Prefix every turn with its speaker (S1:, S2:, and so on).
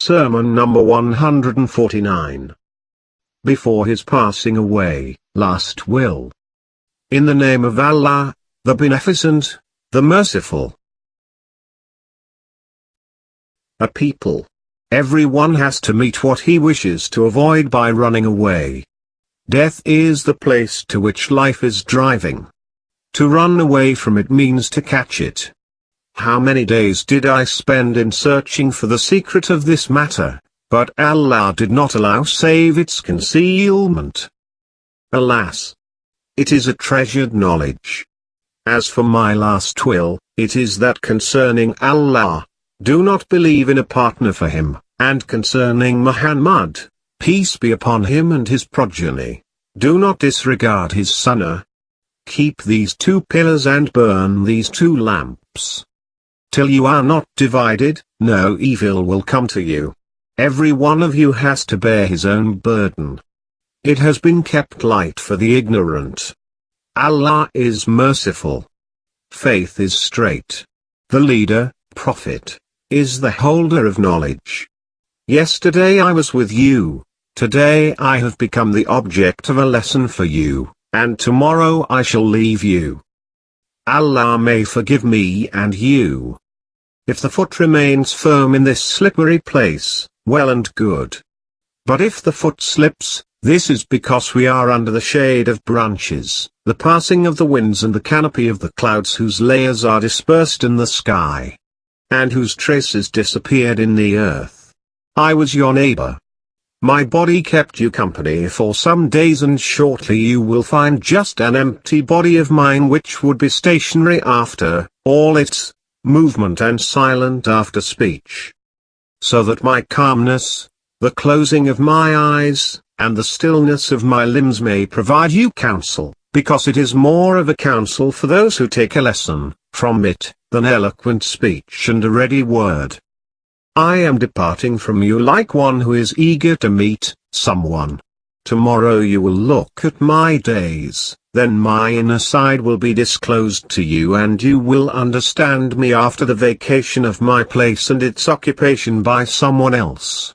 S1: Sermon number 149. Before his passing away, last will. In the name of Allah, the Beneficent, the Merciful. A people. Everyone has to meet what he wishes to avoid by running away. Death is the place to which life is driving. To run away from it means to catch it. How many days did I spend in searching for the secret of this matter, but Allah did not allow save its concealment. Alas! It is a treasured knowledge. As for my last will, it is that concerning Allah, do not believe in a partner for him, and concerning Muhammad, peace be upon him and his progeny, do not disregard his sunnah. Keep these two pillars and burn these two lamps. Till you are not divided, no evil will come to you. Every one of you has to bear his own burden. It has been kept light for the ignorant. Allah is merciful. Faith is straight. The leader, Prophet, is the holder of knowledge. Yesterday I was with you, today I have become the object of a lesson for you, and tomorrow I shall leave you. Allah may forgive me and you. If the foot remains firm in this slippery place, well and good. But if the foot slips, this is because we are under the shade of branches, the passing of the winds and the canopy of the clouds whose layers are dispersed in the sky, and whose traces disappeared in the earth. I was your neighbor. My body kept you company for some days, and shortly you will find just an empty body of mine which would be stationary after all its movement and silent after speech. So that my calmness, the closing of my eyes, and the stillness of my limbs may provide you counsel, because it is more of a counsel for those who take a lesson from it, than eloquent speech and a ready word. I am departing from you like one who is eager to meet someone. Tomorrow you will look at my days, then my inner side will be disclosed to you, and you will understand me after the vacation of my place and its occupation by someone else.